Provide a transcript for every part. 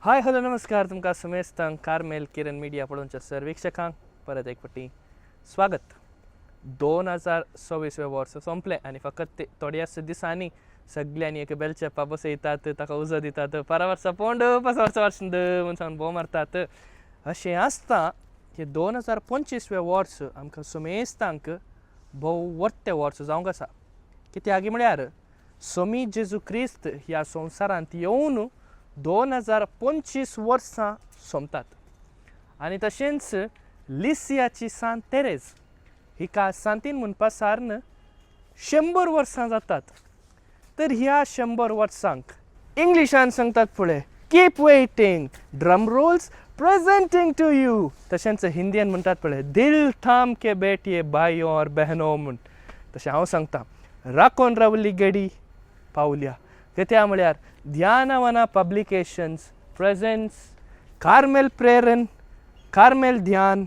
Hi hello नमस्कार तुमकां समेस्तांक Carmel किरण media पळोवच्या सर्वेक्षकांक परत एक फावटी स्वागत. 2026 वर्स सोंपलें आनी फकत थोड्याच दिसांनी सगळ्यांनी एक बेलचेप्पा बसयतात, ताका उजो दितात, वर्सां पोंड वर्सां म्हूण सांगून भोव मारतात. अशें आसता की 2025 वर्स आमकां समेस्तांक भोव वर्तें वर्स जावंक आसा. कित्याक म्हळ्यार स्वामी जेजू क्रिस्त ह्या संवसारांत येवन 2025 वर्सां सोंपतात. आनी तशेंच लिसियाची सांत तेरेज हिका सांतीन म्हणपा सारन 100 वर्सां जातात. तर ह्या 100 वर्सांक इंग्लिशान सांगतात पळय, keep waiting, drum rolls presenting to you. तशेंच हिंदीन म्हणटात पळय, दिल थाम के बैठिए भाइयों और बहनों म्हूण. तशें हांव सांगता, राखोन रावली घडी पावल्या. कित्याक म्हळ्यार ध्यानवना पब्लिकेशन्स प्रेजेंट्स कार्मेल प्रेरण, कार्मेल ध्यान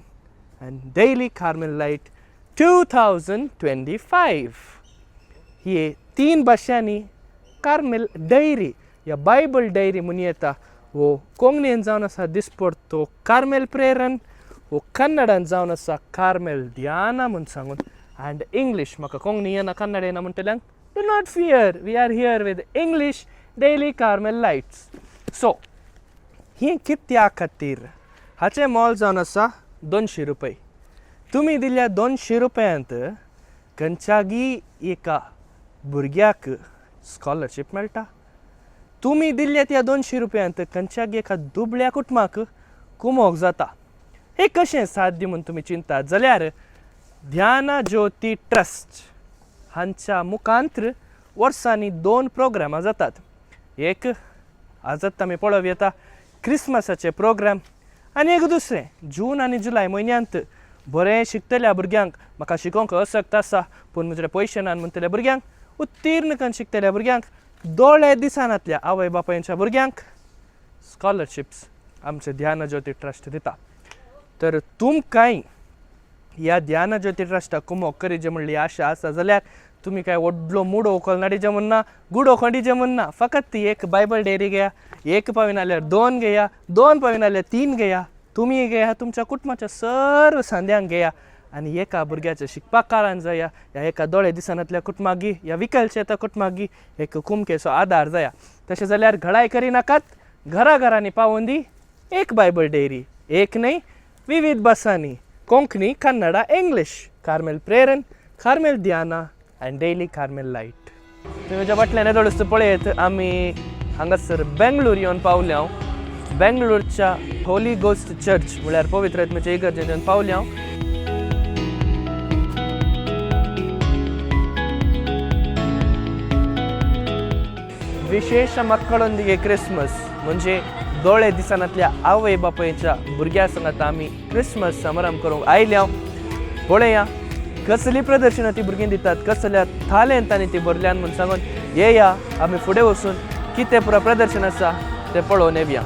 and daily Carmelite 2025. हे 3 भाशांनी कार्मेल डायरी या बायबल डायरी म्हणून येता. वो कोंकणीन जावन आसा दिसपडतो कार्मेल प्रेरण, वो कन्नडान जावन आसा कार्मेल ध्यान म्हूण सांगून. अँड इंग्लीश म्हाका कोंकणी येना कन्नड येना म्हणटल्यांक do not fear, we are here with English daily Carmelites. So ही कित्या खातीर हाचें मोल जावन आसा 200 रुपये. तुमी दिल्ल्या 200 रुपयांत खंयच्यागी एका भुरग्याक स्कॉलरशीप मेळटा. तुमी दिल्ल्या त्या 200 रुपयांत खंयच्यागी एका दुबळ्या कुटुंबाक कुमोग जाता. हे कशें साध्य म्हूण तुमी चिंतात जाल्यार ध्यान ज्योती ट्रस्ट हांच्या मुखांत्र वर्सांनी 2 प्रोग्रामां जातात. एक आजत आमी पळोवं येता क्रिसमसाचे प्रोग्राम, आनी एक दुसरें जून आनी जुलय म्हयन्यांत बरें शिकतल्या भुरग्यांक म्हाका शिकोवंक आसक्त आसा पूण म्हजे पयशे नात म्हणटल्या भुरग्यांक, उत्तीर्ण करून शिकतल्या भुरग्यांक, दोळे दिसानांतल्या आवय बापायच्या भुरग्यांक स्कॉलरशिप्स आमचे ध्यान ज्योती ट्रस्ट दिता. तर तुमकांय ह्या ध्यान ज्योती ट्रस्टाक कुमोग करीचे म्हणली आशा आसा जाल्यार तुमी काय व्हडलो मुडो उखलनाडीचें म्हणना, गुडो खंडीचें म्हणना. फकत ती एक बायबल डेरी घेया, 1 पावी नाल्यार 2 घेया, 2 पावी नाल्यार 3 घेया. तुमी घेया, तुमच्या कुटुंबाच्या सर्व सांद्यांक घेया आनी एका भुरग्याच्या शिकपाक कारण जाया. ह्या एका दोळे दिसानांतल्या कुटुंबाक ह्या विकलचेता कुटुंबाक एक कुमकेचो आदार जाया. तशें जाल्यार घडाय करिनाकात, घरा घरांनी पावोवन दी एक बायबल डेरी. एक न्हय, विविध भासांनी कोंकणी, कन्नडा, इंग्लीश. कार्मेल प्रेरण, कार्मेल ध्याना अँड डेली कार्मेल लायट. तुमी म्हज्या फाटल्यान येदोळूच पळयत आमी हांगासर बेंगळूर येवन पावले. हांव बेंगळूरच्या होली गोस्ट चर्च म्हळ्यार पवित्र आत्म्याच्या इगर्जेंत येवन पावले. हांव विशेष मಕ್ಕಳೊಂದಿಗೆ क्रिसमस म्हणजे दोळे दिसानांतल्या आवय बापायच्या भुरग्यां सांगात आमी क्रिसमस समारंभ करूंक आयले. हांव पळया कसली प्रदर्शनां ती भुरगीं दितात, कसल्या थालेंतांनी ती भरल्यान म्हूण सांगून येया आमी फुडें वचून कितें पुरो प्रदर्शन आसा तें पळोवन येवया.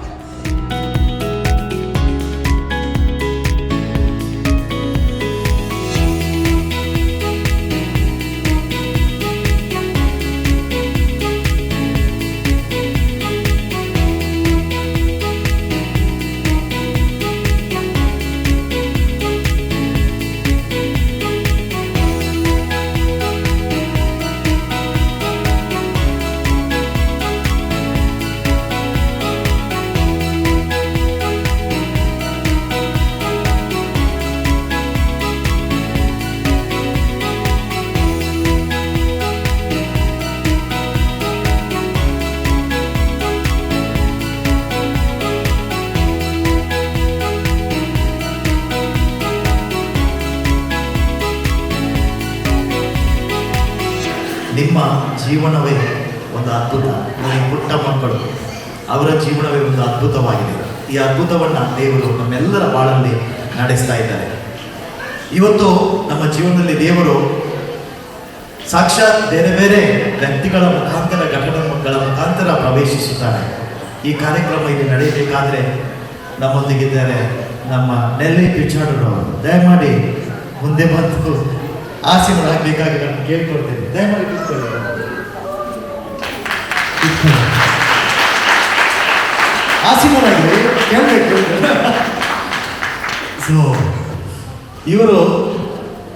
ನಿಮ್ಮ ಜೀವನವೇ ಒಂದು ಅದ್ಭುತ. ನನಗೆ ಪುಟ್ಟ ಮಕ್ಕಳು, ಅವರ ಜೀವನವೇ ಒಂದು ಅದ್ಭುತವಾಗಿದೆ. ಈ ಅದ್ಭುತವನ್ನು ದೇವರು ನಮ್ಮೆಲ್ಲರ ಬಾಳಲ್ಲಿ ನಡೆಸ್ತಾ ಇದ್ದಾರೆ. ಇವತ್ತು ನಮ್ಮ ಜೀವನದಲ್ಲಿ ದೇವರು ಸಾಕ್ಷಾತ್ ಬೇರೆ ಬೇರೆ ವ್ಯಕ್ತಿಗಳ ಮುಖಾಂತರ, ಘಟನೆಗಳ ಮುಖಾಂತರ ಪ್ರವೇಶಿಸುತ್ತಾರೆ. ಈ ಕಾರ್ಯಕ್ರಮ ಇಲ್ಲಿ ನಡೆಯಬೇಕಾದ್ರೆ ನಮ್ಮೊಂದಿಗಿದ್ದಾರೆ ನಮ್ಮ ನೆಲ್ಲಿ ಪಿಚಾಡರವರು. ದಯಮಾಡಿ ಮುಂದೆ ಬಂದು ಆಶೀರ್ವಾದಬೇಕಾಗಿ ನಾನು ಕೇಳ್ಕೊಳ್ತೇನೆ. ದಯಮಾಡಿ ಆಸೀನರಾಗಿ ಕೇಳಬೇಕು. ಸೊ ಇವರು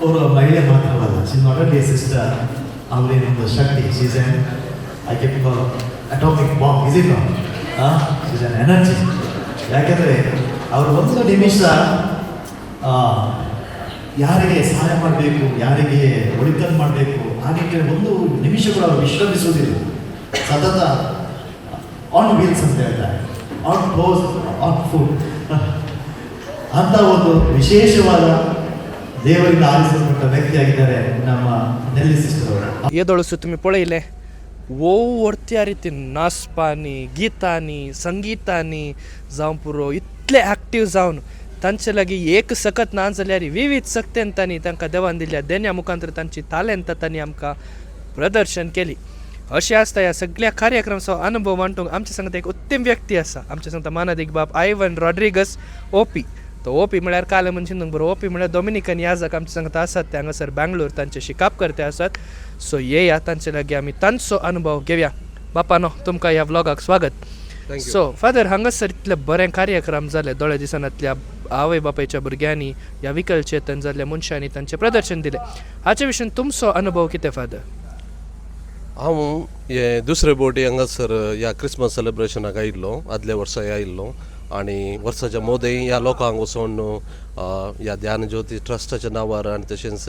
ಅವರು ಮಹಿಳೆ ಮಾತ್ರವಲ್ಲ, ಶಿ ನಾಟ್ ಓನ್ಲಿ ಸಿಸ್ಟರ್, ಅವರೇನೊಂದು ಶಕ್ತಿ. She's an I can call atomic bomb, is it not? She's an energy. ಯಾಕೆಂದರೆ ಅವರು ಒಂದು ನಿಮಿಷ ಯಾರಿಗೆ ಸಹಾಯ ಮಾಡಬೇಕು, ಯಾರಿಗೆ ಒಳಿತನ್ನು ಮಾಡಬೇಕು, ಹಾಗೆ ಒಂದು ನಿಮಿಷ ಕೂಡ ಅವರು ವಿಶ್ರಮಿಸುವುದಿಲ್ಲ. ಸತತ ಆನ್ ವೀಲ್ಸ್ ಅಂತ ಹೇಳ್ತಾರೆ, ಆನ್ ಟೋಸ್, ಆನ್ ಫುಡ್ ಅಂತ ಒಂದು ವಿಶೇಷವಾದ ದೇವರಿಂದ ಆರಿಸಲ್ಪಟ್ಟ ವ್ಯಕ್ತಿಯಾಗಿದ್ದಾರೆ ನಮ್ಮ ನೆಲ್ಲಿ ಸಿಸ್ಟರ್ ಅವರು. येदोळु तुम्ही पळयलें वो व्हरत्या रितीन नाचपांनी, गितांनी, संगीतांनी जावं पुरो इतले एक्टीव जावन तांचे लागीं एक सकत ना जाल्यार विविध सक्तेंतांनी तांकां देवान दिल्ल्या देण्या मुखांतर तांची तालंत तांणी आमकां प्रदर्शन केली. अशें आसता ह्या सगळ्या कार्यक्रमाचो अनुभव मांडूंक आमचे सांगता एक उत्तम व्यक्ती आसा. आमचे सांगता मानादीक बाब आयवन रॉड्रिगस ओपी. तो ओपी म्हळ्यार काले मनशांक बरो, ओपी म्हळ्यार डॉमिनिकन याजक आमचे सांगता आसात ते हांगासर बँगलोर, तांचे शिकाप करते आसात. सो येया तांचे लागीं आमी तांचो अनुभव घेवया. बापानो तुमकां ह्या व्लॉगाक स्वागत. सो फादर, हांगासर इतले बरे कार्यक्रम जाले, दोळे दिसांतल्या आवय बापायच्या भुरग्यांनी, ह्या विकलचेतन जाल्ल्या मनशांनी तांचें प्रदर्शन दिलें. हाचे विशीं तुमचो अनुभव कितें फादर? हांव हे दुसरे बोटी हांगासर ह्या क्रिसमस सेलिब्रेशनाक आयिल्लो, आदल्या वर्सा आयिल्लो, आनी वर्साच्या मोदें ह्या लोकांक वचून ह्या ध्यान ज्योती ट्रस्टाच्या नांवार आनी तशेंच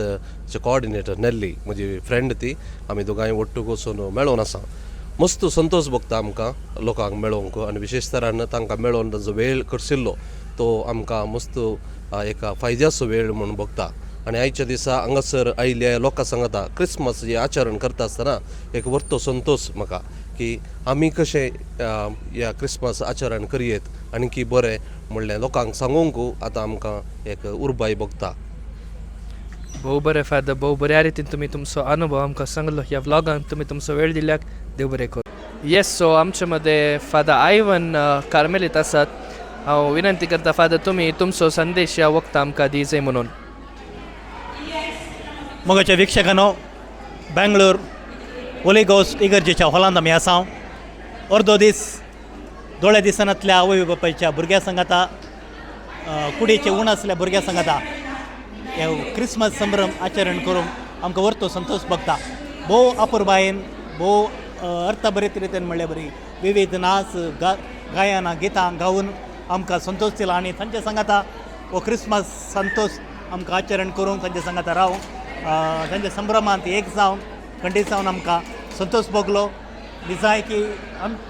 कोऑर्डिनेटर नेल्ली म्हजी फ्रेंड ती, आमी दोगांय वट्टूक वचून मेळोन आसा. मस्त संतोश भोगता आमकां लोकांक मेळोवंक, आनी विशेश तरान तांकां मेळोन तांचो वेळ करशिल्लो तो आमकां मस्त एका फायद्याचो वेळ म्हणून भोगता. आनी आयच्या दिसा हांगासर आयिल्ल्या लोकां सांगता क्रिसमस जे आचरण करता आसतना एक वर्तो संतोश म्हाका की आमी कशें ह्या क्रिसमस आचरण करयेत आनी की बरें म्हणलें लोकांक सांगूंक आतां आमकां एक उर्बाय भोगता. भोव बरें फादर, भोव बऱ्या रितीन तुमी तुमचो अनुभव आमकां सांगलो. ह्या व्लॉगान तुमी तुमचो वेळ दिल्याक देव बरें करूं. येस, सो आमचे मदें फादर आयवन कार्मेलीत आसात. हांव विनंती करता फादर तुमी तुमचो संदेश ह्या वक्ता आमकां दिजय म्हणून. मोगाच्या वीक्षकांनो, बँगलोर होली गोस्ट इगर्जेच्या हॉलांत आमी आसा. अर्दो दीस दोळे दिसांतल्या आवय बापायच्या भुरग्यां सांगाता, कुडीचे उण आसल्या भुरग्यां सांगाता हे क्रिसमस संभ्रम आचरण करून आमकां व्हरतो संतोश भोगता. भोव अपुरबायेन, भोव अर्थभरीत रितीन म्हणल्यार बरी विविध नाच गायनां गितां गावन आमकां संतोश दिला. आनी तांचे सांगाता हो क्रिसमस संतोश आमकां आचरण करून तांचे सांगाता राव तांच्या संभ्रमांत एक जावन खंडीत जावन आमकां संतोश भोगलो. दिसाय की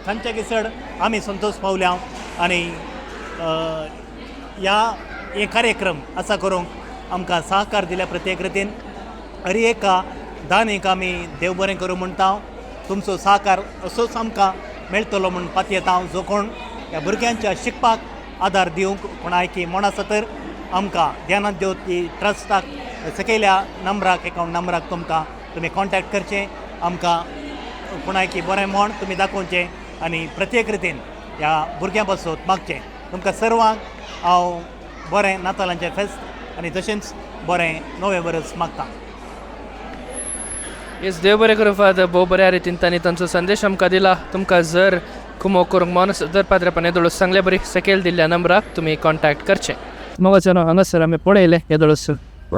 तांच्या किसड आमी संतोश पावल्या. आनी ह्या हे कार्यक्रम आसा करूंक आमकां सहकार दिल्या प्रत्येक रितीन. हरी एका दानीक आमी देव बरें करूं म्हणटा. तुमचो सहकार असोच आमकां मेळटलो म्हूण पातयेता. जो कोण ह्या भुरग्यांच्या शिकपाक आदार दिवंक कोणाय की म्हण आसा तर आमकां ध्यानात ज्योती ट्रस्टाक सकयल्या नंबराक, एकावंट नंबराक तुमी कॉन्टॅक्ट करचें. आमकां कोणाय की बरें म्हण तुमी दाखोवचें आनी प्रत्येक रितीन ह्या भुरग्यां पासून मागचें. तुमकां सर्वांक हांव बरें नातालांचें फेस्त आनी तशेंच बरें नवें वर्स मागता. येस, देव बरें करूं फादर. भोव बऱ्या रितीन तांणी तांचो संदेश आमकां दिला. तुमकां जर कुमो करूंक मन जर पाद्रेपण येदोळूस सांगले बरी सकयल दिल्ल्या नंबराक तुमी कॉन्टॅक्ट करचें. मोगाचें हांगासर आमी पळयलें येदोळूस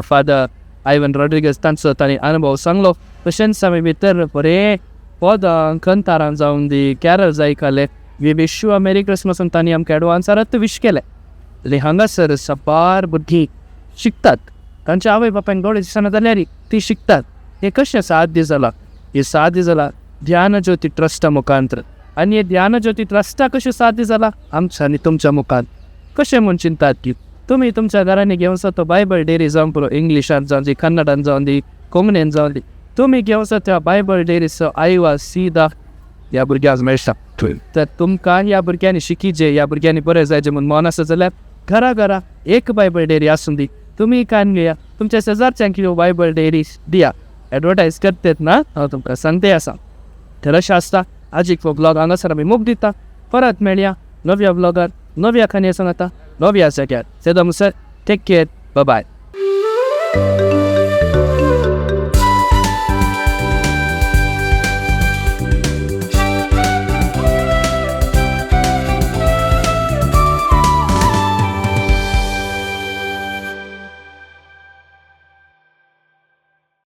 फादर आयवन रॉड्रिगस तांणी अनुभव सांगलो. तशेंच आमी भितर बरें पदां कंतारां जावन दी कॅरल्स आयकले. We wish you a merry Christmas म्हूण तांणी आमकां एडवान्सारच विश केलें. आनी हांगासर सबार भुरगीं शिकतात. तांच्या आवय बापायन दोळे दिसना जाल्यार ती शिकतात. हे कशें साध्य जालां? हे साध्य जालां ध्यान ज्योती ट्रस्टा मुखांतर. आनी हे ध्यान ज्योती ट्रस्टा कशें साध्य जालां? आमच्या आनी तुमच्या मुखार. कशें म्हूण चिंतात की तुमी तुमच्या घरांनी घेवन तो बायबल डेरी जावन पुरो इंग्लिशांत जावन दी, कन्नडांत जावन दी, कोंकणीन जावन दी, तुमी घेवन त्या बायबल डेरीचो आयवा सीदा ह्या भुरग्यांक मेळटा. तर तुमकां ह्या भुरग्यांनी शिकीचे, ह्या भुरग्यांनी बरें जायचें म्हूण मन आसा जाल्यार घरा घरा एक बायबल डेरी आसूं दी. तुमी कान घेया, तुमच्या शेजारच्यांक ह्यो बायबल डेरी दिया. एडवर्टायज करतात ना, हांव तुमकां सांगते आसा. तर अशें आसता. आजीक व्लॉग हांगासर आमी मोग दिता. परत मेळया नव्या व्लॉगार, नव्या खाणये सांगता, नव्या जाग्यार. सेदा मुसर, टेक केअर, बाय बाय.